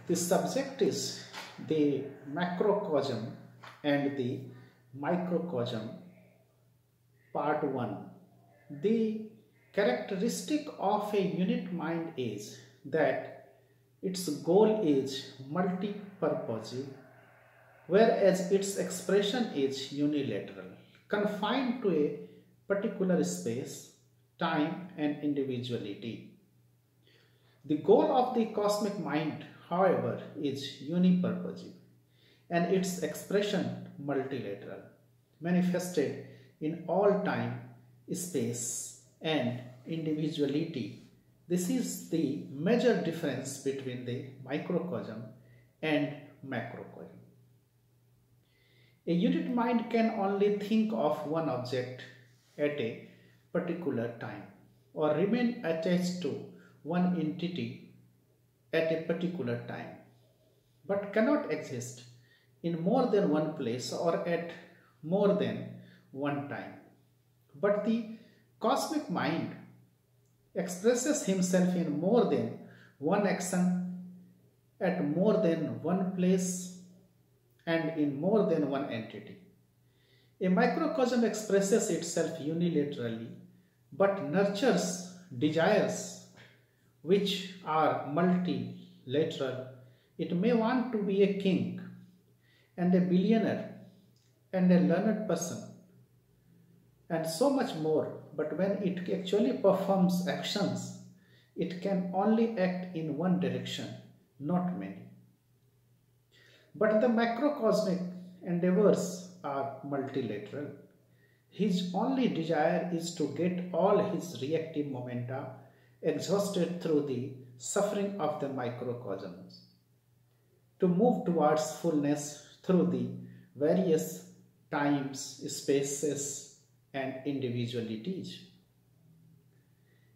The subject is the macrocosm and the microcosm, part 1. The characteristic of a unit mind is that its goal is multi-purposive, whereas its expression is unilateral, confined to a particular space, time, and individuality. The goal of the cosmic mind, however, is unipurposive, and its expression multilateral, manifested in all time, space, and individuality. This is the major difference between the microcosm and macrocosm. A unit mind can only think of one object at a particular time or remain attached to one entity at a particular time, but cannot exist in more than one place or at more than one time. But the cosmic mind expresses himself in more than one action, at more than one place, and in more than one entity. A microcosm expresses itself unilaterally, but nurtures desires which are multilateral. It may want to be a king and a billionaire and a learned person and so much more, but when it actually performs actions, it can only act in one direction, not many. But the macrocosmic endeavors are multilateral. His only desire is to get all his reactive momenta exhausted through the suffering of the microcosms, to move towards fullness through the various times, spaces, and individualities.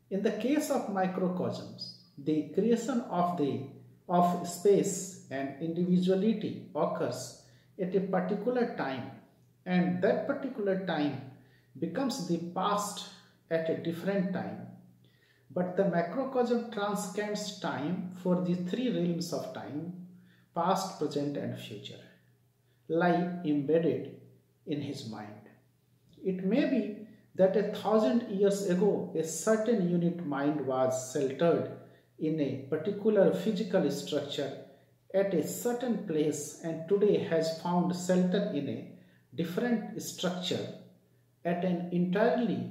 In the case of microcosms, the creation of space and individuality occurs at a particular time, and that particular time becomes the past at a different time. But the macrocosm transcends time, for the three realms of time, past, present, and future, lie embedded in his mind. It may be that 1,000 years ago a certain unit mind was sheltered in a particular physical structure at a certain place, and today has found shelter in a different structure at an entirely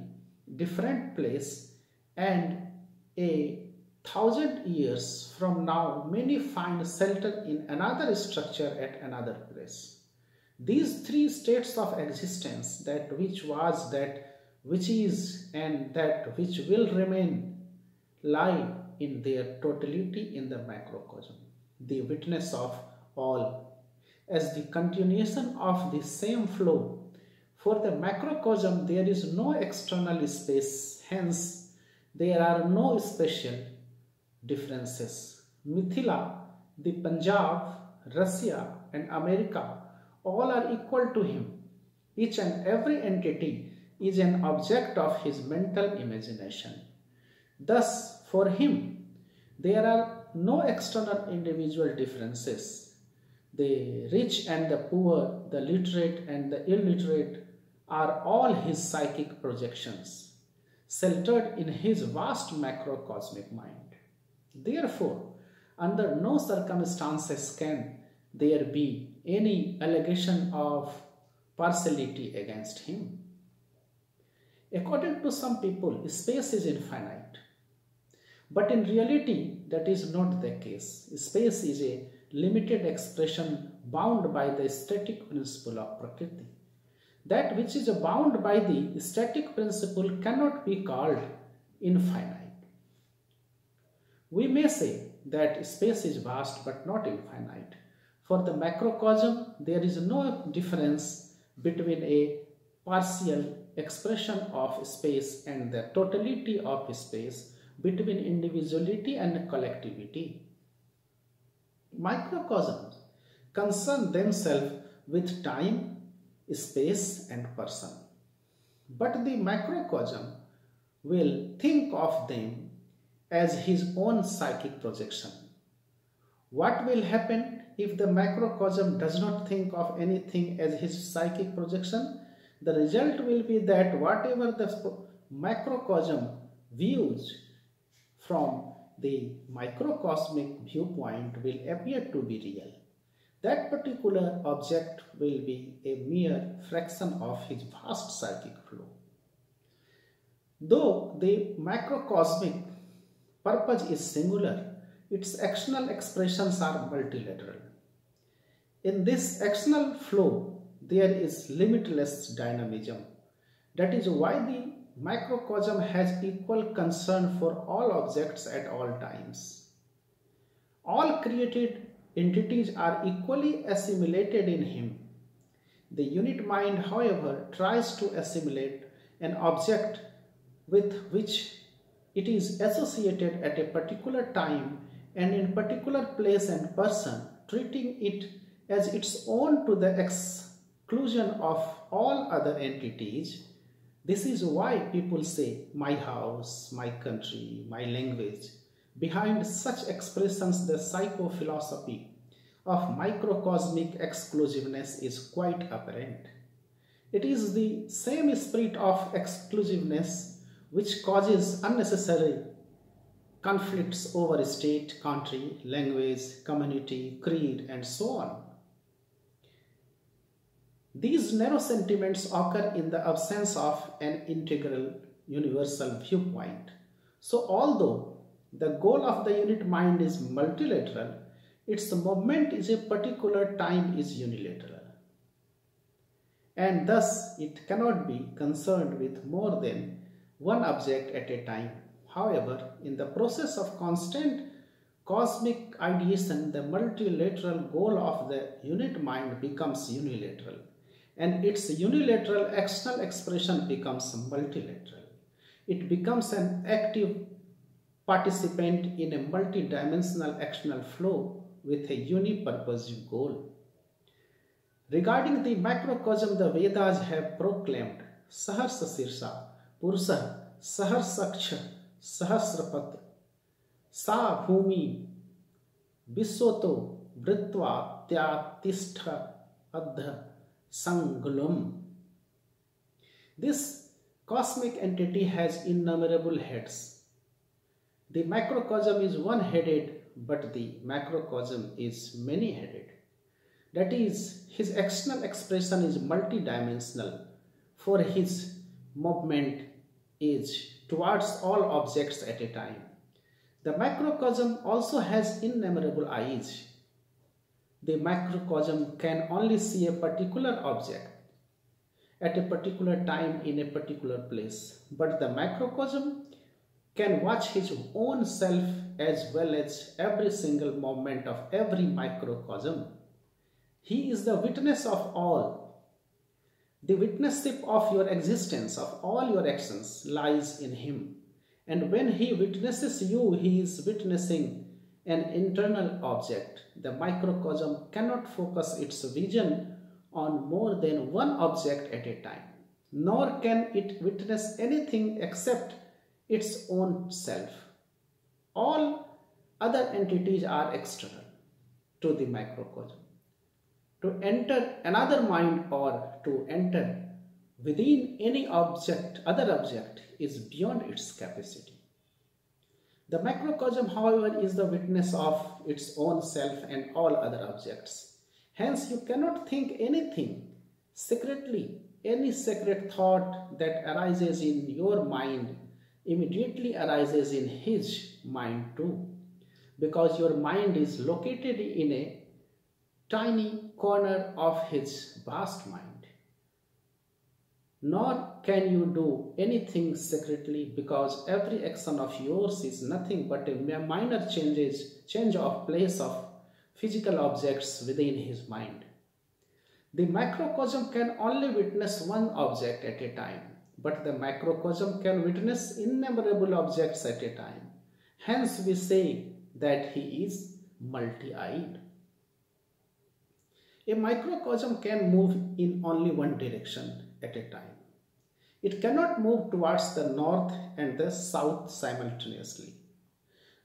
different place, and 1,000 years from now many find shelter in another structure at another place. These three states of existence, that which was, that which is, and that which will remain, lie in their totality in the macrocosm, the witness of all, as the continuation of the same flow. For the macrocosm there is no external space, hence there are no spatial differences. Mithila, the Punjab, Russia, and America all are equal to him. Each and every entity is an object of his mental imagination. Thus, for him, there are no external individual differences. The rich and the poor, the literate and the illiterate are all his psychic projections, sheltered in his vast macrocosmic mind. Therefore, under no circumstances can there be any allegation of partiality against him. According to some people, space is infinite, but in reality that is not the case. Space is a limited expression bound by the static principle of Prakriti. That which is bound by the static principle cannot be called infinite. We may say that space is vast but not infinite. For the macrocosm, there is no difference between a partial expression of space and the totality of space, between individuality and collectivity. Microcosms concern themselves with time, space, and person, but the macrocosm will think of them as his own psychic projection. What will happen if the macrocosm does not think of anything as his psychic projection? The result will be that whatever the macrocosm views from the microcosmic viewpoint will appear to be real. That particular object will be a mere fraction of his vast psychic flow. Though the macrocosmic purpose is singular, its actional expressions are multilateral. In this actional flow, there is limitless dynamism. That is why the microcosm has equal concern for all objects at all times. All created entities are equally assimilated in him. The unit mind, however, tries to assimilate an object with which it is associated at a particular time and in particular place and person, treating it as its own to the exclusion of all other entities. This is why people say, my house, my country, my language. Behind such expressions, the psychophilosophy of microcosmic exclusiveness is quite apparent. It is the same spirit of exclusiveness which causes unnecessary conflicts over state, country, language, community, creed, and so on. These narrow sentiments occur in the absence of an integral universal viewpoint. So although the goal of the unit mind is multilateral, its movement is a particular time is unilateral. And thus it cannot be concerned with more than one object at a time. However, in the process of constant cosmic ideation, the multilateral goal of the unit mind becomes unilateral, and its unilateral external expression becomes multilateral. It becomes an active participant in a multidimensional external flow with a unipurposive goal. Regarding the macrocosm, the Vedas have proclaimed Sahasra Sirsha, Purusha, Saharsaksha, Sahasrapat, Sa Bhumi, Vissoto, Vritva, Tyatistha, Adha, Sanglum. This cosmic entity has innumerable heads. The microcosm is one-headed, but the macrocosm is many-headed. That is, his external expression is multidimensional, for his movement is towards all objects at a time. The macrocosm also has innumerable eyes. The macrocosm can only see a particular object at a particular time in a particular place, but the macrocosm can watch his own self as well as every single movement of every microcosm. He is the witness of all. The witnesship of your existence, of all your actions, lies in him. And when he witnesses you, he is witnessing an internal object. The microcosm cannot focus its vision on more than one object at a time, nor can it witness anything except its own self. All other entities are external to the microcosm. To enter another mind or to enter within any object, other object, is beyond its capacity. The macrocosm, however, is the witness of its own self and all other objects. Hence, you cannot think anything secretly. Any secret thought that arises in your mind immediately arises in his mind too, because your mind is located in a tiny corner of his vast mind. Nor can you do anything secretly, because every action of yours is nothing but a minor change of place of physical objects within his mind. The macrocosm can only witness one object at a time, but the macrocosm can witness innumerable objects at a time. Hence we say that he is multi-eyed. A microcosm can move in only one direction at a time. It cannot move towards the north and the south simultaneously.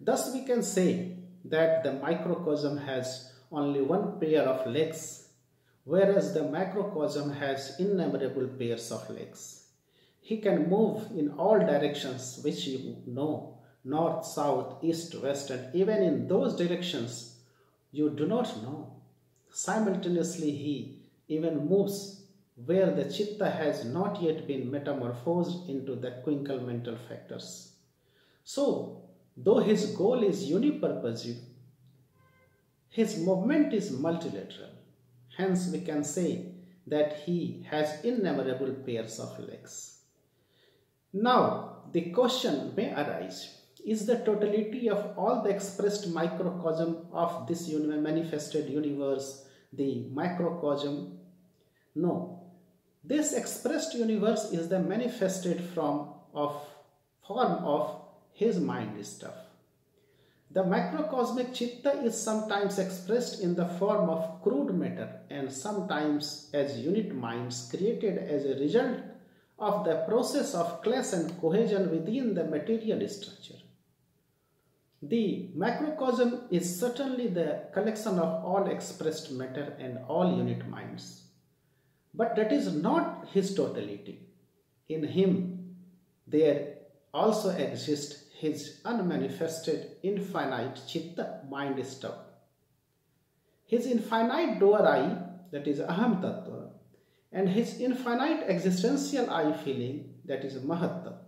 Thus we can say that the microcosm has only one pair of legs, whereas the macrocosm has innumerable pairs of legs. He can move in all directions which you know, north, south, east, west, and even in those directions you do not know. Simultaneously, he even moves where the chitta has not yet been metamorphosed into the quincal mental factors. So, though his goal is unipurposive, his movement is multilateral. Hence, we can say that he has innumerable pairs of legs. Now, the question may arise, is the totality of all the expressed microcosm of this manifested universe the microcosm? No. This expressed universe is the manifested form of his mind stuff. The macrocosmic chitta is sometimes expressed in the form of crude matter and sometimes as unit minds created as a result of the process of clash and cohesion within the material structure. The macrocosm is certainly the collection of all expressed matter and all unit minds. But that is not his totality. In him, there also exists his unmanifested infinite chitta mind stuff. His infinite doer I, that is aham tattva, and his infinite existential I feeling, that is mahat tattva.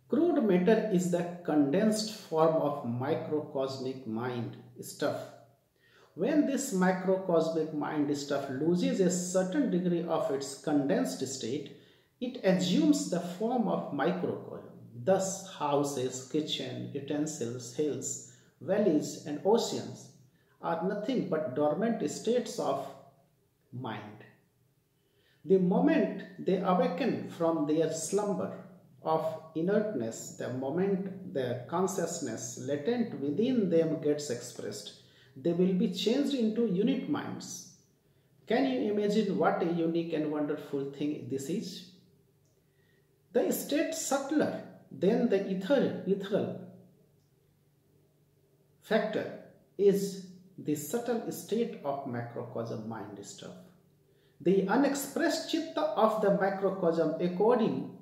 Crude matter is the condensed form of microcosmic mind stuff. When this microcosmic mind stuff loses a certain degree of its condensed state, it assumes the form of microcosm. Thus, houses, kitchen, utensils, hills, valleys, and oceans are nothing but dormant states of mind. The moment they awaken from their slumber of inertness, the moment their consciousness latent within them gets expressed, they will be changed into unit minds. Can you imagine what a unique and wonderful thing this is? The state subtler than the ethereal factor is the subtle state of macrocosm mind stuff. The unexpressed chitta of the macrocosm, according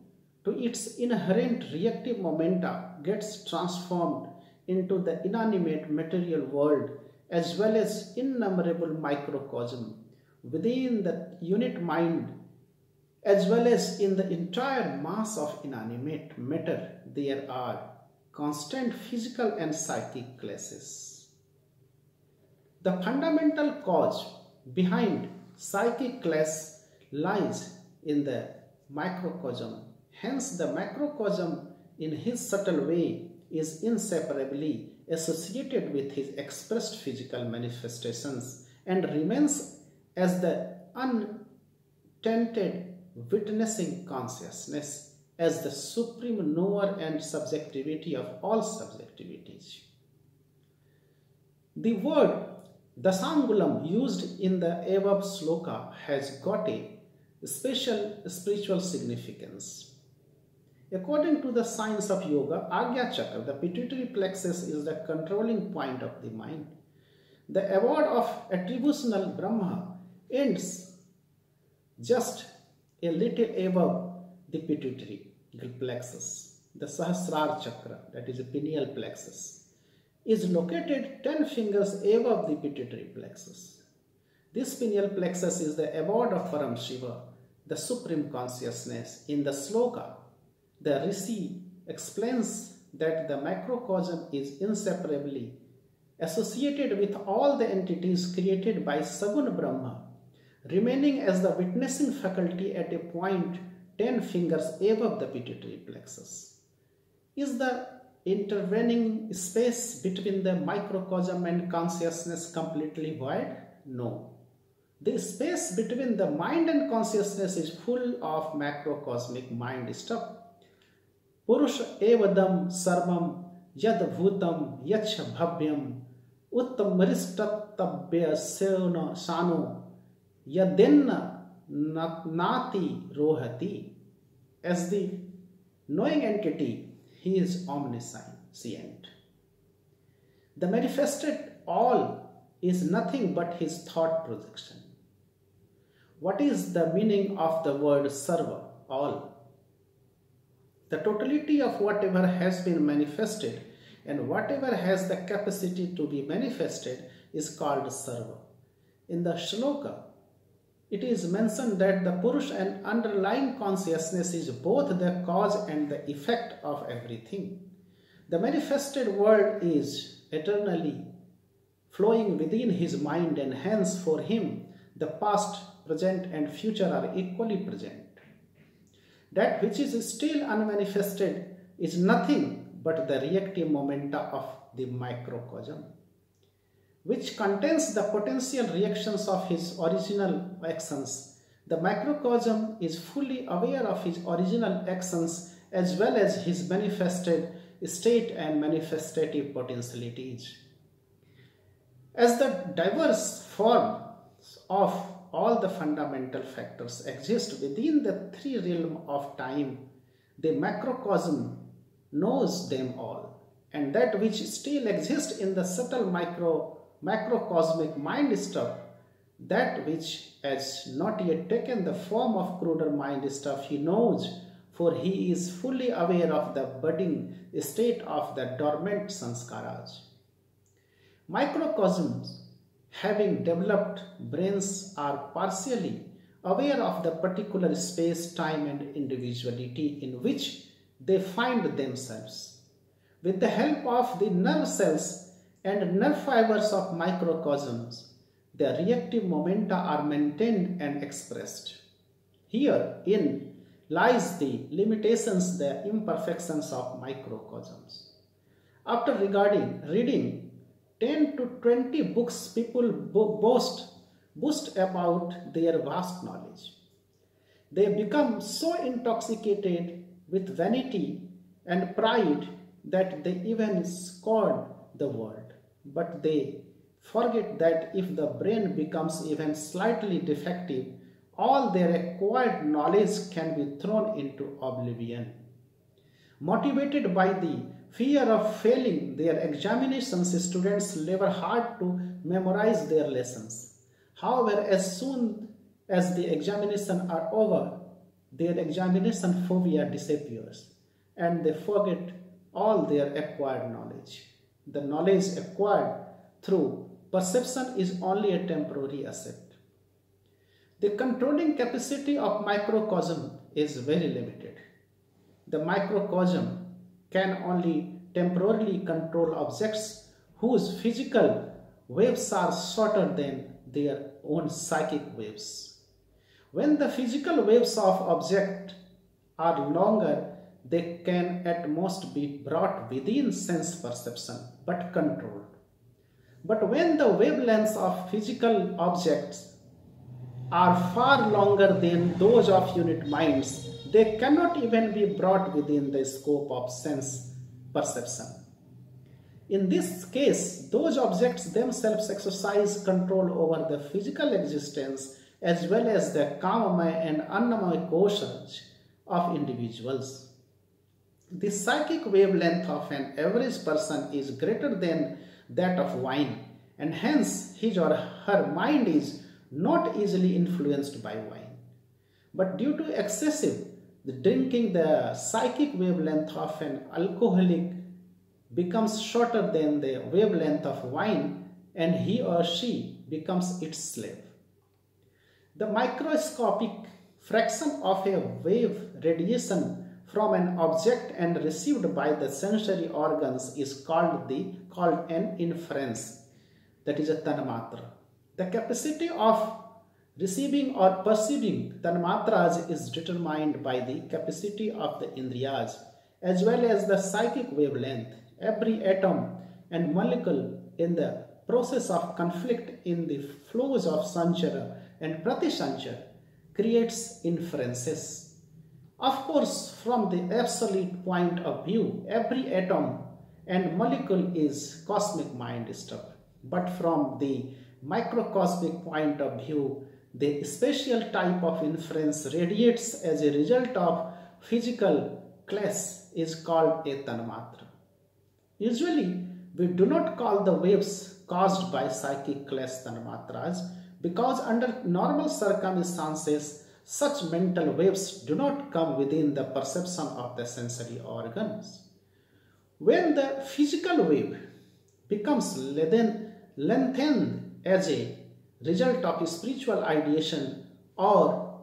to its inherent reactive momenta, gets transformed into the inanimate material world as well as innumerable microcosm within the unit mind, as well as in the entire mass of inanimate matter. There are constant physical and psychic clashes. The fundamental cause behind psychic clash lies in the microcosm. Hence, the macrocosm in his subtle way is inseparably associated with his expressed physical manifestations and remains as the untainted witnessing consciousness, as the supreme knower and subjectivity of all subjectivities. The word dasangulam used in the above sloka has got a special spiritual significance. According to the science of yoga, Agya Chakra, the pituitary plexus, is the controlling point of the mind. The award of attributional Brahma ends just a little above the pituitary plexus. The Sahasrara Chakra, that is a pineal plexus, is located 10 fingers above the pituitary plexus. This pineal plexus is the abode of Param Shiva, the supreme consciousness. In the sloka, the Rishi explains that the macrocosm is inseparably associated with all the entities created by Sagun Brahma, remaining as the witnessing faculty at a point 10 fingers above the pituitary plexus. Is the intervening space between the microcosm and consciousness completely void? No. The space between the mind and consciousness is full of macrocosmic mind stuff. Purusha evadam sarvam yad bhutam yacha bhavyam uttamaristabhya sano yadenna nati rohati. As the knowing entity, he is omniscient. The manifested all is nothing but his thought projection. What is the meaning of the word sarva, all? The totality of whatever has been manifested and whatever has the capacity to be manifested is called sarva. In the shloka, it is mentioned that the Purusha and underlying consciousness is both the cause and the effect of everything. The manifested world is eternally flowing within his mind, and hence for him the past, present and future are equally present. That which is still unmanifested is nothing but the reactive momenta of the microcosm, which contains the potential reactions of his original actions. The microcosm is fully aware of his original actions as well as his manifested state and manifestative potentialities. As the diverse forms of all the fundamental factors exist within the three realms of time, the macrocosm knows them all, and that which still exists in the subtle macrocosmic mind stuff, that which has not yet taken the form of cruder mind stuff, he knows, for he is fully aware of the budding state of the dormant sanskaras. Microcosms, having developed brains, are partially aware of the particular space, time and individuality in which they find themselves. With the help of the nerve cells and nerve fibers of microcosms, the reactive momenta are maintained and expressed. Herein lies the limitations, the imperfections of microcosms. After reading 10 to 20 books, people boast about their vast knowledge. They become so intoxicated with vanity and pride that they even scorn the world. But they forget that if the brain becomes even slightly defective, all their acquired knowledge can be thrown into oblivion. Motivated by the fear of failing their examinations, students labor hard to memorize their lessons. However, as soon as the examinations are over, their examination phobia disappears and they forget all their acquired knowledge. The knowledge acquired through perception is only a temporary asset. The controlling capacity of microcosm is very limited. The microcosm can only temporarily control objects whose physical waves are shorter than their own psychic waves. When the physical waves of object are longer, they can at most be brought within sense perception but controlled. But when the wavelengths of physical objects are far longer than those of unit minds, they cannot even be brought within the scope of sense perception. In this case, those objects themselves exercise control over the physical existence as well as the kamamaya and annamaya koshas of individuals. The psychic wavelength of an average person is greater than that of wine, and hence his or her mind is not easily influenced by wine. But due to excessive drinking, the psychic wavelength of an alcoholic becomes shorter than the wavelength of wine, and he or she becomes its slave. The microscopic fraction of a wave radiation from an object and received by the sensory organs is called an inference, that is a tanmatra. The capacity of receiving or perceiving tanmatras is determined by the capacity of the indriyas as well as the psychic wavelength. Every atom and molecule in the process of conflict in the flows of sanchara and pratisanchara creates inferences. Of course, from the absolute point of view, every atom and molecule is cosmic mind stuff. But from the microcosmic point of view, the special type of inference radiates as a result of physical clash is called a tanmatra. Usually, we do not call the waves caused by psychic clash tanmatras, because under normal circumstances, such mental waves do not come within the perception of the sensory organs. When the physical wave becomes lengthened as a result of spiritual ideation or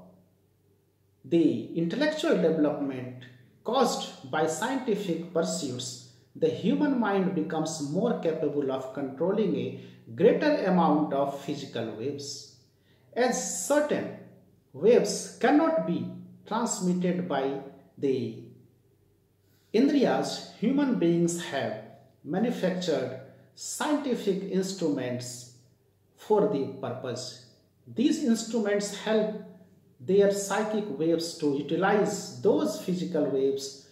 the intellectual development caused by scientific pursuits, the human mind becomes more capable of controlling a greater amount of physical waves. As certain waves cannot be transmitted by the Indriyas, human beings have manufactured scientific instruments for the purpose. These instruments help their psychic waves to utilize those physical waves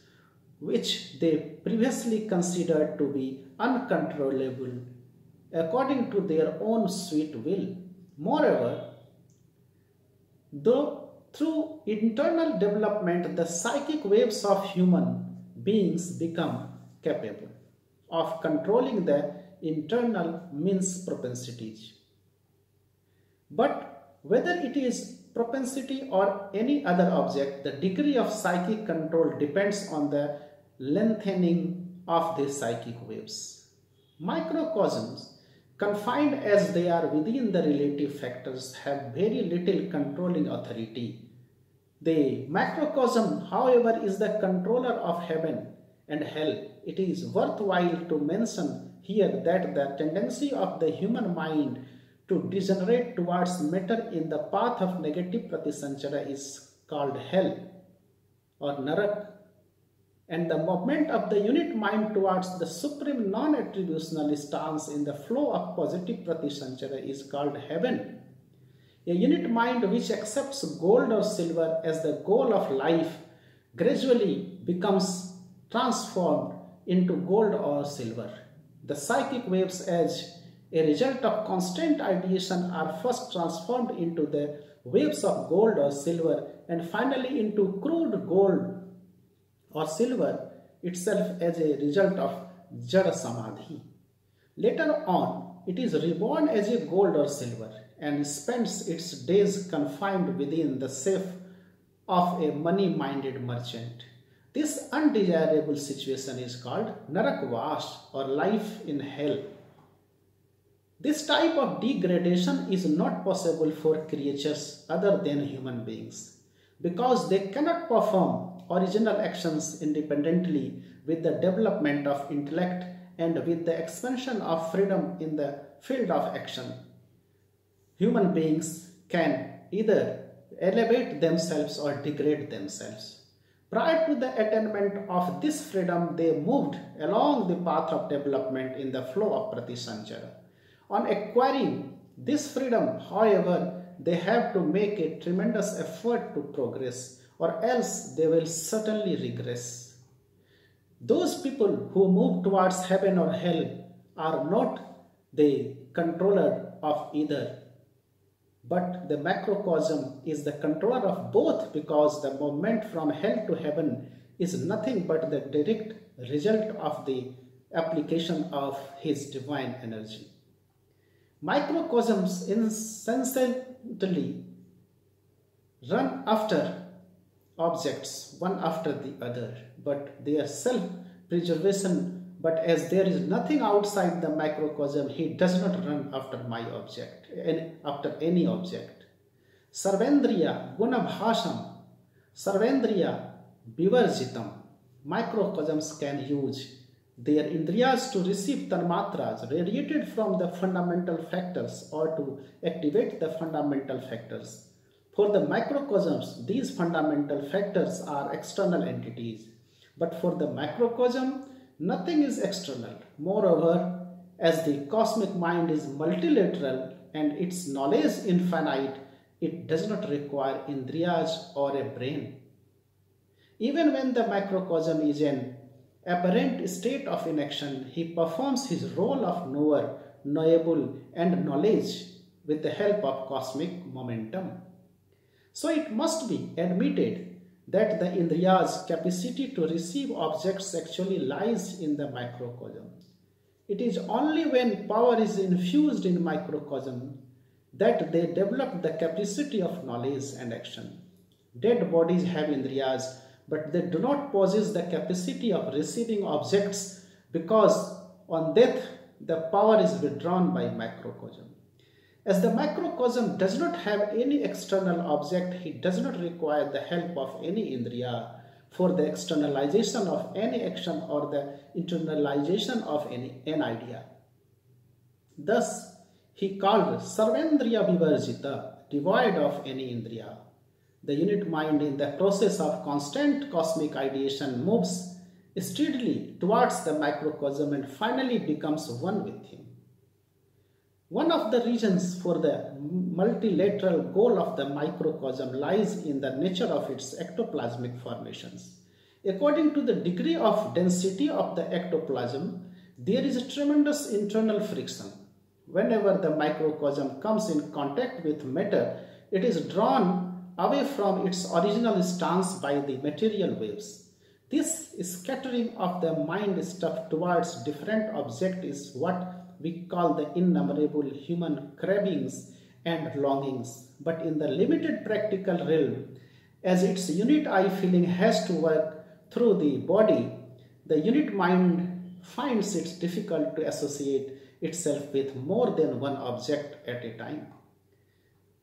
which they previously considered to be uncontrollable according to their own sweet will. Moreover, though through internal development the psychic waves of human beings become capable of controlling the internal means propensities. But whether it is propensity or any other object, the degree of psychic control depends on the lengthening of the psychic waves. Microcosms, confined as they are within the relative factors, have very little controlling authority. The macrocosm, however, is the controller of heaven and hell. It is worthwhile to mention here that the tendency of the human mind to degenerate towards matter in the path of negative pratisanchara is called hell or narak, and the movement of the unit mind towards the supreme non-attributional stance in the flow of positive pratisanchara is called heaven. A unit mind which accepts gold or silver as the goal of life gradually becomes transformed into gold or silver. The psychic waves, as a result of constant ideation, are first transformed into the waves of gold or silver and finally into crude gold or silver itself as a result of Jada Samadhi. Later on, it is reborn as a gold or silver and spends its days confined within the safe of a money-minded merchant. This undesirable situation is called Narakvash or life in hell. This type of degradation is not possible for creatures other than human beings because they cannot perform original actions independently with the development of intellect and with the expansion of freedom in the field of action. Human beings can either elevate themselves or degrade themselves. Prior to the attainment of this freedom, they moved along the path of development in the flow of pratisanchara. On acquiring this freedom, however, they have to make a tremendous effort to progress, or else they will certainly regress. Those people who move towards heaven or hell are not the controller of either, but the macrocosm is the controller of both, because the movement from hell to heaven is nothing but the direct result of the application of his divine energy. Microcosms incessantly run after objects one after the other, but their self-preservation, but as there is nothing outside the microcosm, he does not run after my object, after any object. Sarvendriya gunabhasham, sarvendriya vivarjitam. Microcosms can use their indriyas to receive tanmatras radiated from the fundamental factors or to activate the fundamental factors. For the microcosms, these fundamental factors are external entities, but for the macrocosm, nothing is external. Moreover, as the cosmic mind is multilateral and its knowledge infinite, it does not require indriyas or a brain. Even when the macrocosm is in apparent state of inaction, he performs his role of knower, knowable, and knowledge with the help of cosmic momentum. So it must be admitted that the Indriya's capacity to receive objects actually lies in the macrocosm. It is only when power is infused in microcosm that they develop the capacity of knowledge and action. Dead bodies have indriyas, but they do not possess the capacity of receiving objects because on death the power is withdrawn by microcosm. As the microcosm does not have any external object, he does not require the help of any indriya for the externalization of any action or the internalization of an idea. Thus, he called Sarvendriya Vivarjita, devoid of any indriya. The unit mind in the process of constant cosmic ideation moves steadily towards the microcosm and finally becomes one with him. One of the reasons for the multilateral goal of the microcosm lies in the nature of its ectoplasmic formations. According to the degree of density of the ectoplasm, there is a tremendous internal friction. Whenever the microcosm comes in contact with matter, it is drawn away from its original stance by the material waves. This scattering of the mind stuff towards different objects is what we call the innumerable human cravings and longings. But in the limited practical realm, as its unit I feeling has to work through the body, the unit mind finds it difficult to associate itself with more than one object at a time.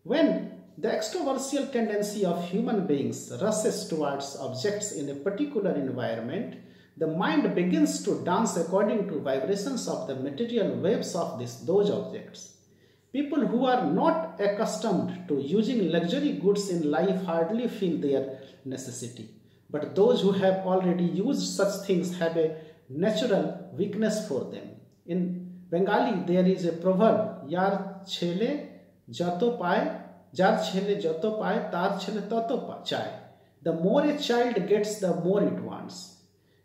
When the extroversial tendency of human beings rushes towards objects in a particular environment, the mind begins to dance according to vibrations of the material waves of those objects. People who are not accustomed to using luxury goods in life hardly feel their necessity. But those who have already used such things have a natural weakness for them. In Bengali, there is a proverb, Yar chele jato paye, jar chele jato paye, tar chele tato chaye. The more a child gets, the more it wants.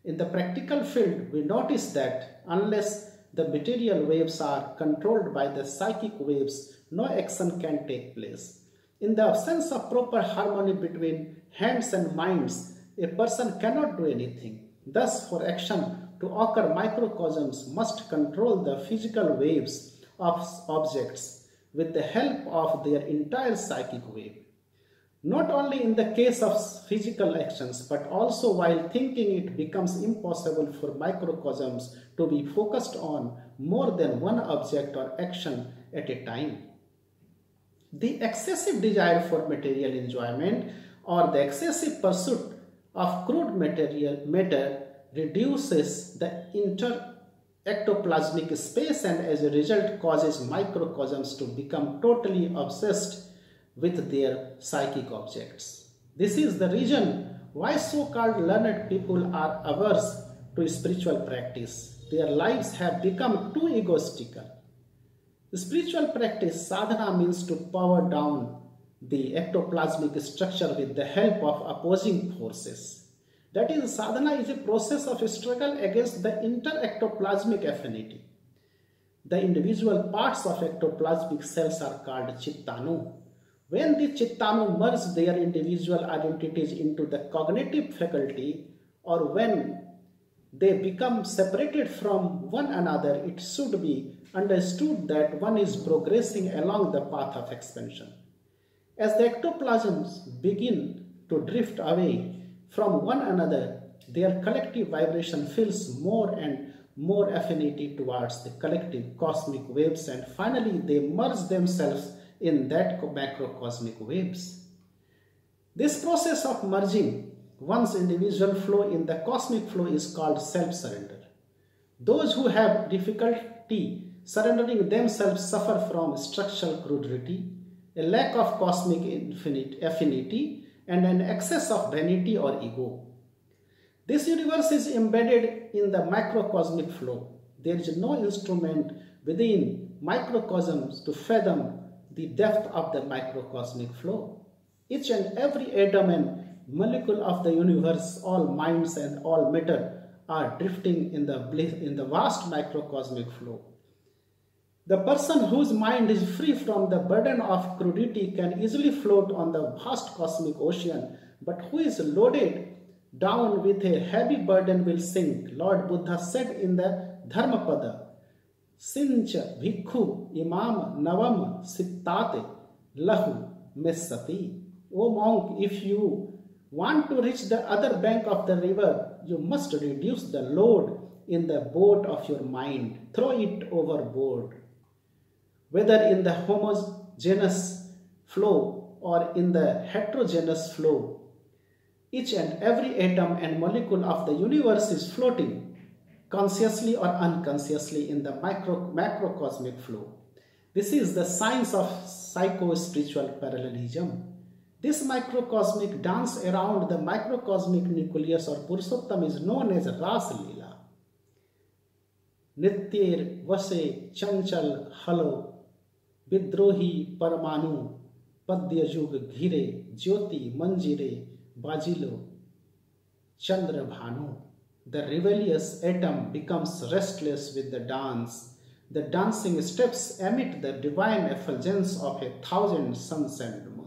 In the practical field, we notice that unless the material waves are controlled by the psychic waves, no action can take place. In the absence of proper harmony between hands and minds, a person cannot do anything. Thus, for action to occur, microcosms must control the physical waves of objects with the help of their entire psychic wave. Not only in the case of physical actions, but also while thinking, it becomes impossible for microcosms to be focused on more than one object or action at a time. The excessive desire for material enjoyment or the excessive pursuit of crude matter reduces the ectoplasmic space and as a result causes microcosms to become totally obsessed with their psychic objects. This is the reason why so-called learned people are averse to spiritual practice. Their lives have become too egoistical. Spiritual practice, sadhana, means to power down the ectoplasmic structure with the help of opposing forces. That is, sadhana is a process of struggle against the inter-ectoplasmic affinity. The individual parts of ectoplasmic cells are called chittanu. When the chittanu merge their individual identities into the cognitive faculty, or when they become separated from one another, it should be understood that one is progressing along the path of expansion. As the ectoplasms begin to drift away from one another, their collective vibration feels more and more affinity towards the collective cosmic waves, and finally they merge themselves in that macrocosmic waves. This process of merging one's individual flow in the cosmic flow is called self-surrender. Those who have difficulty surrendering themselves suffer from structural crudity, a lack of cosmic affinity, and an excess of vanity or ego. This universe is embedded in the macrocosmic flow. There is no instrument within microcosms to fathom the depth of the microcosmic flow. Each and every atom and molecule of the universe, all minds and all matter are drifting in the vast microcosmic flow. The person whose mind is free from the burden of crudity can easily float on the vast cosmic ocean, but who is loaded down with a heavy burden will sink. Lord Buddha said in the Dharmapada, Sinch bhikkhu imam navam sittate lahu messati. O monk, if you want to reach the other bank of the river, you must reduce the load in the boat of your mind. Throw it overboard. Whether in the homogeneous flow or in the heterogeneous flow, each and every atom and molecule of the universe is floating, consciously or unconsciously, in the macrocosmic flow. This is the science of psycho-spiritual parallelism. This microcosmic dance around the microcosmic nucleus or Purushottam is known as Ras Leela. Nityer vase chanchal halo vidrohi paramanu padya yug ghire jyoti manjire bajilo chandra bhanu. The rebellious atom becomes restless with the dance. The dancing steps emit the divine effulgence of 1,000 suns and moons.